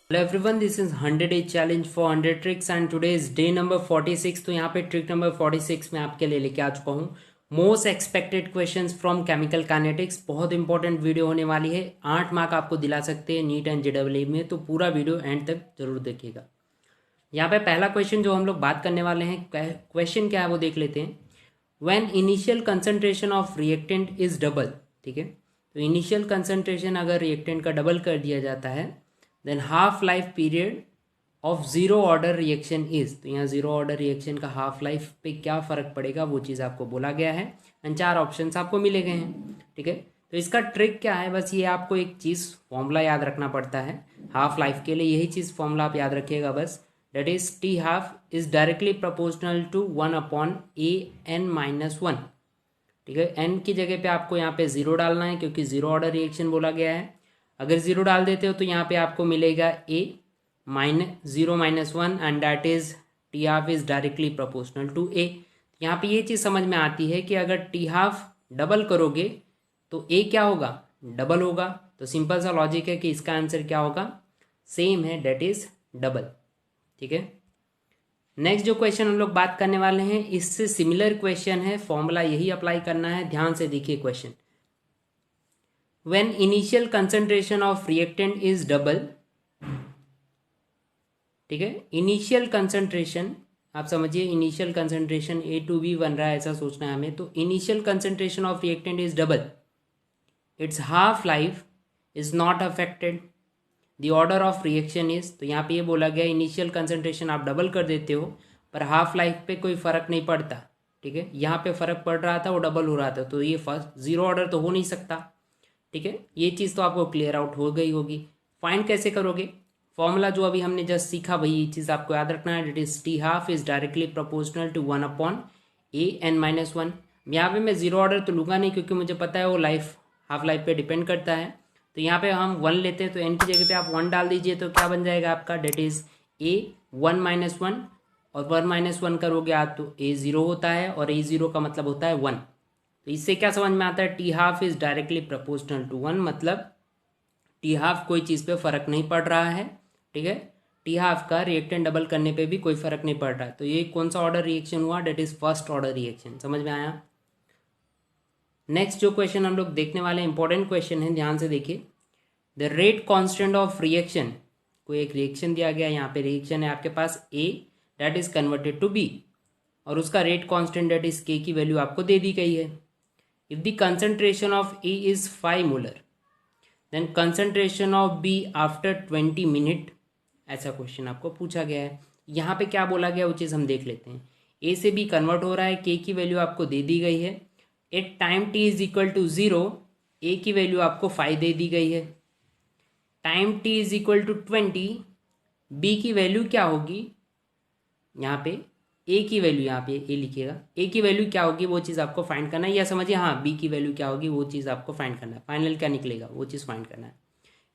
Hello everyone, this is 100 days challenge for 100 tricks and today is day number 46। तो यहाँ पे trick number 46 में आपके लिए लेके आ चुका हूँ most expected questions from chemical kinetics. बहुत इंपॉर्टेंट वीडियो होने वाली है, 8 मार्क आपको दिला सकते हैं नीट एंड जेडब्ल्यू में, तो पूरा वीडियो एंड तक जरूर देखिएगा। यहाँ पे पहला क्वेश्चन जो हम लोग बात करने वाले हैं, क्वेश्चन क्या है वो देख लेते हैं। When initial concentration of reactant is double, ठीक है, तो इनिशियल कंसंट्रेशन अगर रिएक्टेंट का डबल कर दिया जाता है than half life period of zero order reaction is, तो यहाँ जीरो ऑर्डर रिएक्शन का हाफ लाइफ पे क्या फ़र्क पड़ेगा वो चीज़ आपको बोला गया है एंड 4 ऑप्शंस आपको मिले गए हैं, ठीक है। तो इसका ट्रिक क्या है, बस ये आपको एक चीज़ फॉर्मूला याद रखना पड़ता है हाफ लाइफ के लिए, यही चीज़ फॉर्मूला आप याद रखिएगा बस। That is T half is directly proportional to 1/(a(n-1), ठीक है। एन की जगह पे आपको यहाँ पे ज़ीरो डालना है क्योंकि ज़ीरो ऑर्डर रिएक्शन बोला गया है। अगर ज़ीरो डाल देते हो तो यहाँ पे आपको मिलेगा (a-0-1) and that is T half is directly proportional to A. यहाँ पे ये चीज़ समझ में आती है कि अगर टी हाफ डबल करोगे तो ए क्या होगा, डबल होगा। तो सिंपल सा लॉजिक है कि इसका आंसर क्या होगा, सेम है, डेट इज डबल, ठीक है। नेक्स्ट जो क्वेश्चन हम लोग बात करने वाले हैं इससे सिमिलर क्वेश्चन है, फॉर्मूला यही अप्लाई करना है, ध्यान से देखिए question. When initial concentration of reactant is double, ठीक है, इनिशियल कंसंट्रेशन आप समझिए, initial concentration A to B बन रहा है ऐसा सोचना है हमें। तो initial concentration of reactant is double, it's half life is not affected, the order of reaction is, तो यहाँ पे ये बोला गया इनिशियल कंसंट्रेशन आप डबल कर देते हो पर हाफ लाइफ पे कोई फ़र्क नहीं पड़ता, ठीक है। यहाँ पे फ़र्क पड़ रहा था, वो डबल हो रहा था, तो ये फर्स्ट ज़ीरो ऑर्डर तो हो नहीं सकता, ठीक है। ये चीज़ तो आपको क्लियर आउट हो गई होगी। फाइंड कैसे करोगे, फॉर्मूला जो अभी हमने जस्ट सीखा वही ये चीज़ आपको याद रखना है, it is T half is directly proportional to 1/(a(n-1). यहाँ पे मैं ज़ीरो ऑर्डर तो लूँगा नहीं क्योंकि मुझे पता है वो लाइफ हाफ लाइफ पे डिपेंड करता है। तो यहाँ पे हम 1 लेते हैं, तो n की जगह पे आप 1 डाल दीजिए, तो क्या बन जाएगा आपका, डेट इज a(1-1), और 1-1 करोगे आप तो a0 होता है और a0 का मतलब होता है 1। तो इससे क्या समझ में आता है, T half is directly proportional to 1, मतलब टी हाफ कोई चीज़ पे फ़र्क नहीं पड़ रहा है, ठीक है। टी हाफ का रिएक्टेंट डबल करने पे भी कोई फ़र्क नहीं पड़ रहा है। तो ये कौन सा ऑर्डर रिएक्शन हुआ, that is first order reaction, समझ में आया। नेक्स्ट जो क्वेश्चन हम लोग देखने वाले इंपॉर्टेंट क्वेश्चन है, ध्यान से देखिए। The rate constant of reaction, कोई एक रिएक्शन दिया गया, यहाँ पे रिएक्शन है आपके पास A that is converted to B, और उसका रेट कांस्टेंट दैट इज के की वैल्यू आपको दे दी गई है। If the concentration of A is 5 molar then concentration of B after 20 minute, ऐसा क्वेश्चन आपको पूछा गया है। यहाँ पे क्या बोला गया वो चीज़ हम देख लेते हैं। ए से बी कन्वर्ट हो रहा है, के की वैल्यू आपको दे दी गई है, at time T is equal to 0, A की वैल्यू आपको 5 दे दी गई है, time T is equal to 20, B की वैल्यू क्या होगी, यहाँ पे ए की वैल्यू, यहाँ पे ए लिखिएगा, ए की वैल्यू क्या होगी वो चीज़ आपको फाइंड करना है, या समझिए हाँ बी की वैल्यू क्या होगी वो चीज़ आपको फाइंड करना है, फाइनल क्या निकलेगा वो चीज़ फाइंड करना है।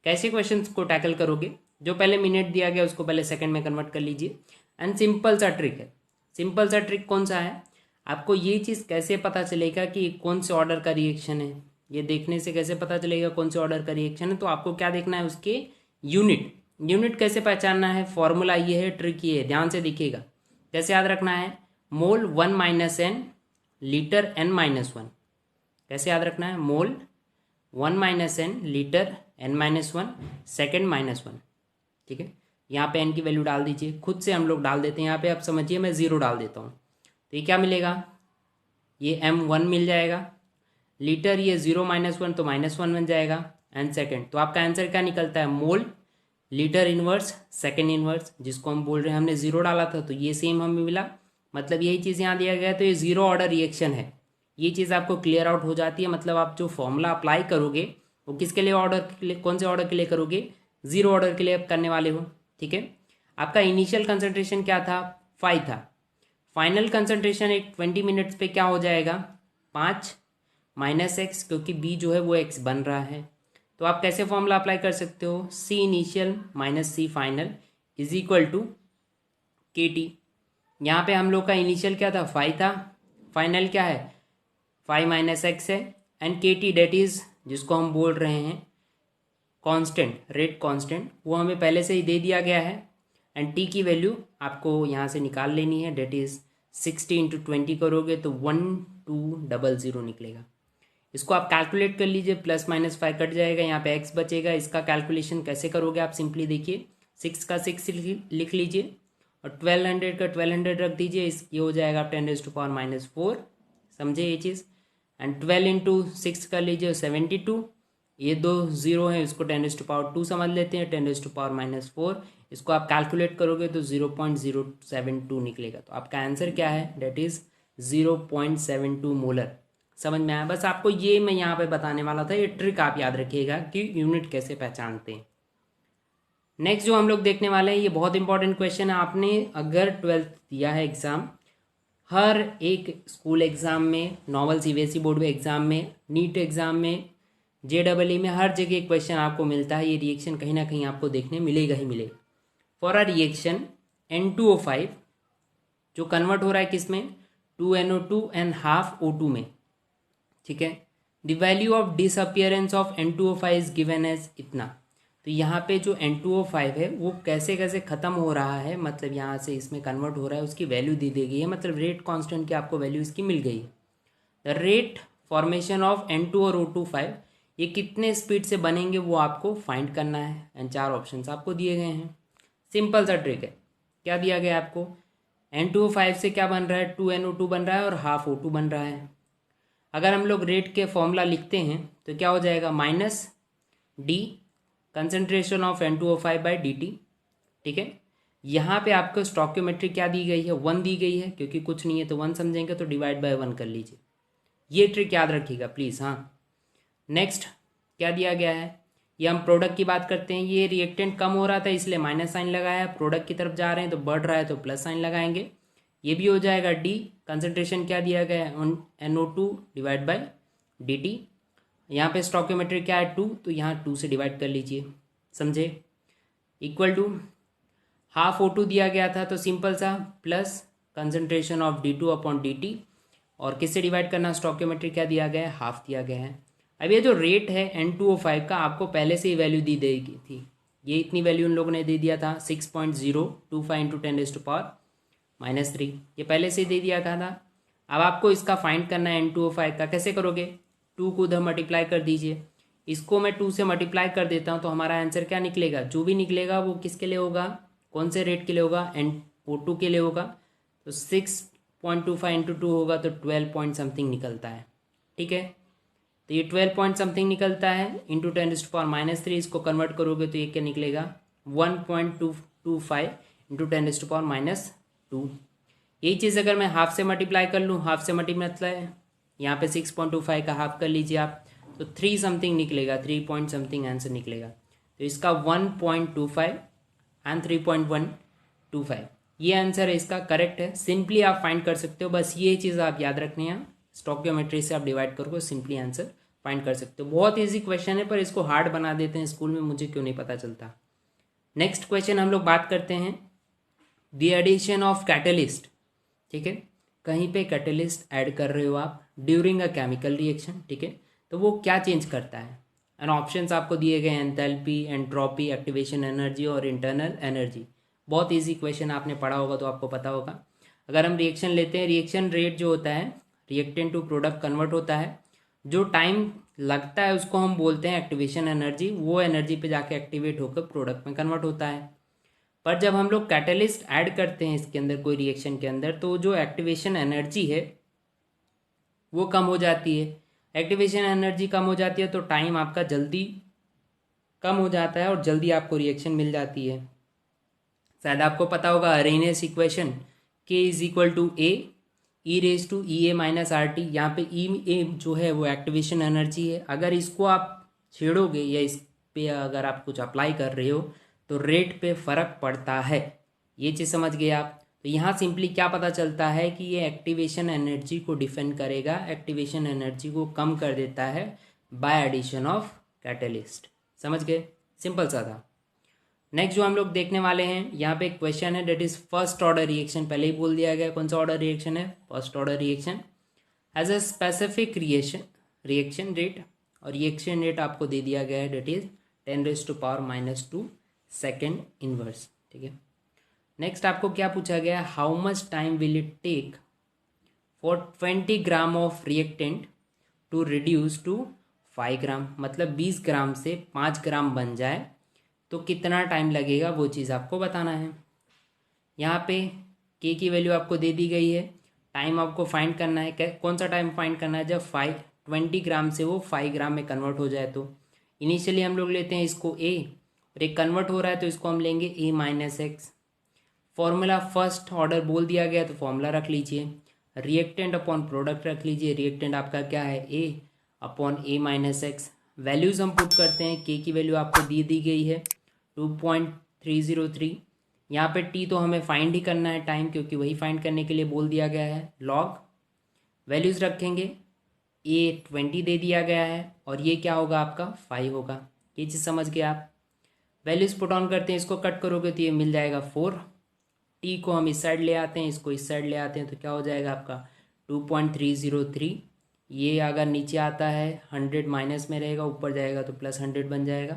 कैसे क्वेश्चन को टैकल करोगे, जो पहले मिनट दिया गया उसको पहले सेकंड में कन्वर्ट कर लीजिए एंड सिंपल सा ट्रिक है। सिंपल सा ट्रिक कौन सा है, आपको ये चीज़ कैसे पता चलेगा कि कौन से ऑर्डर का रिएक्शन है, ये देखने से कैसे पता चलेगा कौन से ऑर्डर का रिएक्शन है। तो आपको क्या देखना है, उसके यूनिट, यूनिट कैसे पहचानना है, फॉर्मूला ये है, ट्रिक ये है, ध्यान से देखिएगा। कैसे याद रखना है, मोल 1-n लीटर n-1, कैसे याद रखना है, मोल 1-n लीटर n-1 सेकेंड -1, ठीक है। यहाँ पे n की वैल्यू डाल दीजिए, खुद से हम लोग डाल देते हैं, यहाँ पे आप समझिए मैं 0 डाल देता हूँ, तो ये क्या मिलेगा, ये m1 मिल जाएगा, लीटर ये 0-1 तो -1 बन जाएगा, एंड सेकेंड, तो आपका आंसर क्या निकलता है, mole litre inverse second inverse, जिसको हम बोल रहे हैं हमने 0 डाला था तो ये सेम हमें मिला, मतलब यही चीज़ यहाँ दिया गया है, तो ये ज़ीरो ऑर्डर रिएक्शन है। ये चीज़ आपको क्लियर आउट हो जाती है, मतलब आप जो फॉर्मूला अप्लाई करोगे वो किसके लिए, ऑर्डर के लिए, कौन से ऑर्डर के लिए करोगे, ज़ीरो ऑर्डर के लिए करने वाले हो, ठीक है। आपका इनिशियल कंसंट्रेशन क्या था, 5 था, फाइनल कंसंट्रेशन एक 20 मिनट्स पे क्या हो जाएगा, 5 -x, क्योंकि b जो है वो x बन रहा है। तो आप कैसे फॉर्मूला अप्लाई कर सकते हो, c initial minus c final is equal to K T. यहाँ पे हम लोग का इनिशियल क्या था, 5 था, फाइनल क्या है 5 - x है, एंड के टी डेट इज जिसको हम बोल रहे हैं कांस्टेंट, रेट कांस्टेंट, वो हमें पहले से ही दे दिया गया है एंड टी की वैल्यू आपको यहाँ से निकाल लेनी है। डेट इज़ 60 इंटू 20 करोगे तो 1200 निकलेगा। इसको आप कैलकुलेट कर लीजिए, प्लस माइनस 5 कट जाएगा, यहाँ पे x बचेगा। इसका कैलकुलेशन कैसे करोगे आप सिंपली देखिए, 6 का 6 लिख लीजिए और 1200 का 1200 रख दीजिए। ये हो जाएगा 10⁻⁻⁴, समझे ये चीज़। एंड 12 इंटू 6 कर लीजिए 72, ये 2 0 है, इसको 10⁻² समझ लेते हैं, 10⁻⁻⁴। इसको आप कैलकुलेट करोगे तो 0.072 निकलेगा। तो आपका आंसर क्या है, डेट इज़ 0.72 मोलर। समझ में आया? बस आपको ये मैं यहाँ पे बताने वाला था, ये ट्रिक आप याद रखिएगा कि यूनिट कैसे पहचानते हैं। नेक्स्ट जो हम लोग देखने वाले हैं, ये बहुत इंपॉर्टेंट क्वेश्चन है। आपने अगर 12th दिया है एग्ज़ाम, हर एक स्कूल एग्ज़ाम में, नॉर्मल CBSE बोर्ड में एग्ज़ाम में, नीट एग्ज़ाम में, JEE में, हर जगह क्वेश्चन आपको मिलता है। ये रिएक्शन कहीं ना कहीं आपको देखने मिलेगा ही मिलेगा। फॉर अ रिएक्शन N2O5 जो कन्वर्ट हो रहा है किस में, 2NO2 एंड हाफ O2 में, ठीक है। The value of disappearance of N2O5 is given as इतना। तो यहाँ पे जो N2O5 है वो कैसे कैसे ख़त्म हो रहा है, मतलब यहाँ से इसमें कन्वर्ट हो रहा है, उसकी वैल्यू दी गई है, मतलब रेट कांस्टेंट की आपको वैल्यू इसकी मिल गई है। The rate formation of N2 और O2 ये कितने स्पीड से बनेंगे वो आपको फाइंड करना है एंड 4 ऑप्शंस आपको दिए गए हैं। सिंपल सा ट्रिक है। क्या दिया गया है आपको, N2O5 से क्या बन रहा है, 2NO2 बन रहा है और हाफ O2 बन रहा है। अगर हम लोग रेट के फॉर्मूला लिखते हैं तो क्या हो जाएगा, minus D concentration of N2O5/dt, ठीक है। यहाँ पे आपको स्टॉकियोमेट्री क्या दी गई है, 1 दी गई है, क्योंकि कुछ नहीं है तो 1 समझेंगे, तो डिवाइड बाय 1 कर लीजिए। ये ट्रिक याद रखिएगा प्लीज़। हाँ, नेक्स्ट क्या दिया गया है, ये हम प्रोडक्ट की बात करते हैं। ये रिएक्टेंट कम हो रहा था इसलिए माइनस साइन लगाया, प्रोडक्ट की तरफ जा रहे हैं तो बढ़ रहा है तो प्लस साइन लगाएंगे। ये भी हो जाएगा डी, कंसनट्रेशन क्या दिया गया है, NO2/dt। यहाँ पे स्टॉकियोमेट्री क्या है, 2, तो यहाँ 2 से डिवाइड कर लीजिए, समझे। इक्वल टू हाफ O2 दिया गया था तो सिंपल सा प्लस कंसनट्रेशन ऑफ d2/dt, और किससे डिवाइड करना, स्टॉकियोमेट्री क्या दिया गया है, हाफ दिया गया है। अब ये जो रेट है N2O5 का आपको पहले से ही वैल्यू दी गई थी, ये इतनी वैल्यू उन लोगों ने दे दिया था, 6.025 इंटू 10⁻⁻3, ये पहले से ही दे दिया था। अब आपको इसका फाइंड करना है N2O5 का। कैसे करोगे, 2 को उधर मल्टीप्लाई कर दीजिए, इसको मैं 2 से मल्टीप्लाई कर देता हूँ, तो हमारा आंसर क्या निकलेगा, जो भी निकलेगा वो किसके लिए होगा, कौन से रेट के लिए होगा, NO2 के लिए होगा। तो 6.25 इंटू 2 होगा तो 12 पॉइंट समथिंग निकलता है, ठीक है। तो ये 12 पॉइंट समथिंग निकलता है इंटू 10⁻⁻3, इसको कन्वर्ट करोगे तो ये क्या निकलेगा, 1.225 इंटू 10⁻⁻2। यही चीज़ अगर मैं हाफ से मल्टीप्लाई कर लूँ, हाफ से मल्टीप्लाई यहाँ पे 6.25 का हाफ कर लीजिए आप, तो 3 समथिंग निकलेगा, 3 पॉइंट समथिंग आंसर निकलेगा। तो इसका 1.25 एंड 3.125 ये आंसर है इसका, करेक्ट है। सिंपली आप फाइंड कर सकते हो, बस ये चीज़ आप याद रखनी है, स्टॉकियोमेट्री से आप डिवाइड करोगे सिंपली आंसर फाइंड कर सकते हो। बहुत इजी क्वेश्चन है पर इसको हार्ड बना देते हैं स्कूल में, मुझे क्यों नहीं पता चलता। नेक्स्ट क्वेश्चन हम लोग बात करते हैं द एडिशन ऑफ कैटलिस्ट, ठीक है। कहीं पे कैटलिस्ट ऐड कर रहे हो आप ड्यूरिंग अ केमिकल रिएक्शन, ठीक है, तो वो क्या चेंज करता है। एंड ऑप्शंस आपको दिए गए, एंथैल्पी, एंट्रोपी, एक्टिवेशन एनर्जी और इंटरनल एनर्जी। बहुत इजी क्वेश्चन, आपने पढ़ा होगा तो आपको पता होगा। अगर हम रिएक्शन लेते हैं, रिएक्शन रेट जो होता है, रिएक्टेंट टू प्रोडक्ट कन्वर्ट होता है, जो टाइम लगता है उसको हम बोलते हैं एक्टिवेशन एनर्जी। वो एनर्जी पे जाके एक्टिवेट होकर प्रोडक्ट में कन्वर्ट होता है। पर जब हम लोग कैटलिस्ट ऐड करते हैं इसके अंदर, कोई रिएक्शन के अंदर, तो जो एक्टिवेशन एनर्जी है वो कम हो जाती है। एक्टिवेशन एनर्जी कम हो जाती है तो टाइम आपका जल्दी कम हो जाता है और जल्दी आपको रिएक्शन मिल जाती है। शायद आपको पता होगा Arrhenius equation, K = A e⁻⁸ यहाँ पे E जो है वो एक्टिवेशन एनर्जी है। अगर इसको आप छेड़ोगे या इस पे अगर आप कुछ अप्लाई कर रहे हो तो रेट पे फ़र्क पड़ता है। ये चीज़ समझ गए आप। तो यहाँ सिंपली क्या पता चलता है कि ये एक्टिवेशन एनर्जी को डिफेंड करेगा, एक्टिवेशन एनर्जी को कम कर देता है बाय एडिशन ऑफ कैटलिस्ट। समझ गए, सिंपल सा था। नेक्स्ट जो हम लोग देखने वाले हैं, यहाँ पे एक क्वेश्चन है, that is first order reaction. पहले ही बोल दिया गया कौन सा ऑर्डर रिएक्शन है, first order reaction. As a specific reaction rate, और रिएक्शन रेट आपको दे दिया गया है, डेट इज 10⁻⁻² सेकेंड इनवर्स। ठीक है, नेक्स्ट आपको क्या पूछा गया, how much time will it take for 20 gram of reactant to reduce to 5 gram, मतलब 20 ग्राम से 5 ग्राम बन जाए तो कितना टाइम लगेगा, वो चीज़ आपको बताना है। यहाँ पे के की वैल्यू आपको दे दी गई है, टाइम आपको फाइंड करना है। कौन सा टाइम फाइंड करना है, जब 20 ग्राम से वो 5 ग्राम में कन्वर्ट हो जाए। तो इनिशियली हम लोग लेते हैं इसको ए, और एक कन्वर्ट हो रहा है तो इसको हम लेंगे a-x। फॉर्मूला फर्स्ट ऑर्डर बोल दिया गया तो फॉर्मूला रख लीजिए, रिएक्टेंट अपॉन प्रोडक्ट रख लीजिए। रिएक्टेंट आपका क्या है, a अपॉन a-x। वैल्यूज़ हम पुट करते हैं, के की वैल्यू आपको दी गई है 2.303। यहाँ पे टी तो हमें फाइंड ही करना है टाइम, क्योंकि वही फाइंड करने के लिए बोल दिया गया है। लॉग वैल्यूज़ रखेंगे, ए 20 दे दिया गया है और ये क्या होगा आपका 5 होगा। ये चीज़ समझ गए आप। वैल्यूज़ पुट ऑन करते हैं, इसको कट करोगे तो ये मिल जाएगा 4। टी को हम इस साइड ले आते हैं, इसको इस साइड ले आते हैं तो क्या हो जाएगा आपका 2.303। ये अगर नीचे आता है 100 माइनस में रहेगा, ऊपर जाएगा तो प्लस 100 बन जाएगा।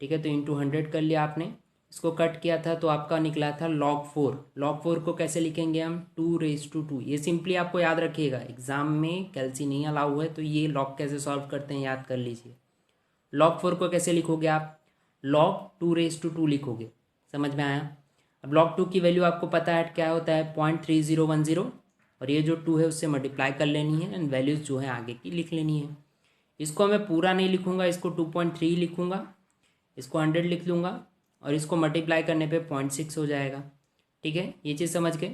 ठीक है, तो इंटू 100 कर लिया आपने, इसको कट किया था तो आपका निकला था log 4। log 4 को कैसे लिखेंगे हम, 2⁻²। ये सिंपली आपको याद रखिएगा, एग्जाम में कैल्सी नहीं अलाउ है तो ये log कैसे सॉल्व करते हैं याद कर लीजिए। log 4 को कैसे लिखोगे आप, log 2⁻² लिखोगे। समझ में आया। अब log 2 की वैल्यू आपको पता है क्या होता है, 0.3010, और ये जो 2 है उससे मल्टीप्लाई कर लेनी है एंड वैल्यूज़ जो है आगे की लिख लेनी है। इसको मैं पूरा नहीं लिखूंगा, इसको 2.3 लिखूंगा, इसको 100 लिख लूँगा और इसको मल्टीप्लाई करने पे 0.6 हो जाएगा। ठीक है, ये चीज़ समझ गए।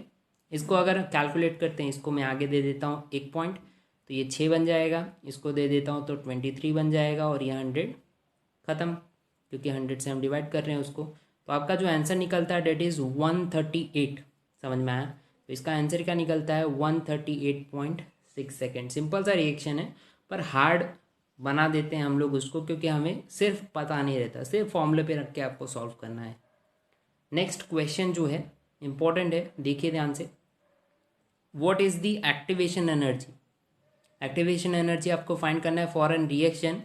इसको अगर कैलकुलेट करते हैं, इसको मैं आगे दे देता हूँ 1 पॉइंट, तो ये 6 बन जाएगा। इसको दे देता हूँ तो 23 बन जाएगा, और ये 100 ख़त्म, क्योंकि 100 से हम डिवाइड कर रहे हैं उसको। तो आपका जो आंसर निकलता है डेट इज़ 138। समझ में आया। तो इसका आंसर क्या निकलता है 138.6 सेकेंड। सिंपल सा रिएक्शन है, पर हार्ड बना देते हैं हम लोग उसको, क्योंकि हमें सिर्फ पता नहीं रहता, सिर्फ फॉर्मूले पे रख के आपको सॉल्व करना है। नेक्स्ट क्वेश्चन जो है इंपॉर्टेंट है, देखिए ध्यान से। What is the activation energy. Activation energy आपको फाइंड करना है for an reaction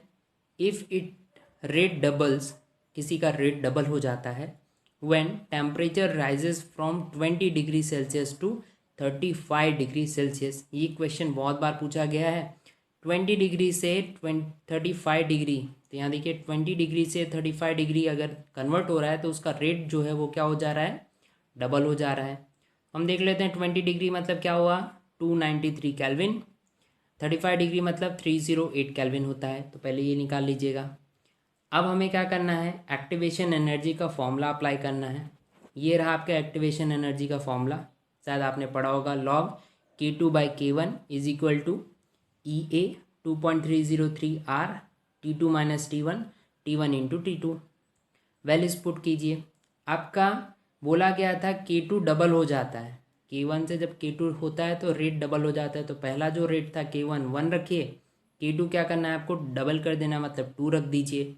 if it rate doubles, किसी का रेट डबल हो जाता है, when temperature rises from 20 degree Celsius to 35 degree Celsius. ये क्वेश्चन बहुत बार पूछा गया है। 20 डिग्री से 35 डिग्री, तो यहाँ देखिए 20 डिग्री से 35 डिग्री अगर कन्वर्ट हो रहा है तो उसका रेट जो है वो क्या हो जा रहा है, डबल हो जा रहा है। हम देख लेते हैं 20 डिग्री मतलब क्या हुआ 293 केल्विन, 35 डिग्री मतलब 308 केल्विन होता है। तो पहले ये निकाल लीजिएगा। अब हमें क्या करना है, एक्टिवेशन एनर्जी का फॉर्मूला अप्लाई करना है। ये रहा आपका एक्टिवेशन एनर्जी का फॉर्मूला, शायद आपने पढ़ा होगा। log K2/K1 is equal to EA 2.303 R T2 minus T1 T1 into T2। Values put कीजिए। आपका बोला गया था K2 डबल हो जाता है, K1 से जब K2 होता है तो रेट डबल हो जाता है। तो पहला जो रेट था K1 1 रखिए, K2 क्या करना है आपको डबल कर देना है, मतलब 2 रख दीजिए।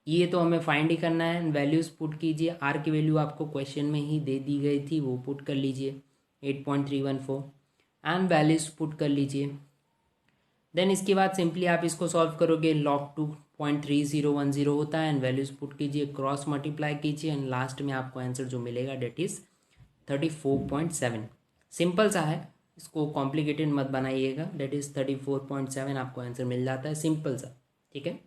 ये तो हमें फाइंड ही करना है। वैल्यूज़ पुट कीजिए। आर की वैल्यू आपको क्वेश्चन में ही दे दी गई थी, वो पुट कर लीजिए 8.314 एंड वैल्यूज़ पुट कर लीजिए। देन इसके बाद सिंपली आप इसको सॉल्व करोगे, log 2.3010 होता है एंड वैल्यूज़ पुट कीजिए, क्रॉस मल्टीप्लाई कीजिए एंड लास्ट में आपको आंसर जो मिलेगा डेट इज़ 34.7। सिंपल सा है, इसको कॉम्प्लिकेटेड मत बनाइएगा। डेट इज़ 34.7 आपको आंसर मिल जाता है, सिंपल सा। ठीक है,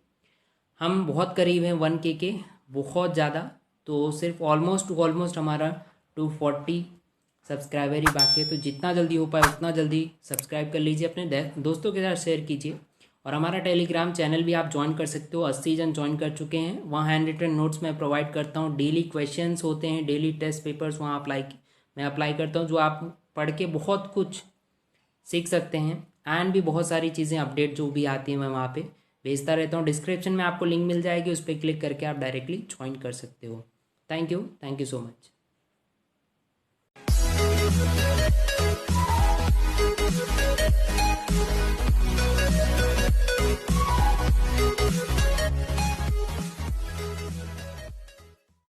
हम बहुत करीब हैं 1K के, बहुत ज़्यादा। तो सिर्फ ऑलमोस्ट हमारा 240 सब्सक्राइबर ही बाकी है। तो जितना जल्दी हो पाए उतना जल्दी सब्सक्राइब कर लीजिए, अपने दोस्तों के साथ शेयर कीजिए। और हमारा टेलीग्राम चैनल भी आप ज्वाइन कर सकते हो। 80 जन ज्वाइन कर चुके हैं। वहाँ हैंड रिटन नोट्स मैं प्रोवाइड करता हूँ, डेली क्वेश्चंस होते हैं, डेली टेस्ट पेपर्स वहाँ मैं अप्लाई करता हूँ, जो आप पढ़ के बहुत कुछ सीख सकते हैं। एंड भी बहुत सारी चीज़ें अपडेट जो भी आती हैं मैं वहाँ पे भेजता रहता हूँ। डिस्क्रिप्शन में आपको लिंक मिल जाएगी, उस पर क्लिक करके आप डायरेक्टली ज्वाइन कर सकते हो। Thank you so much.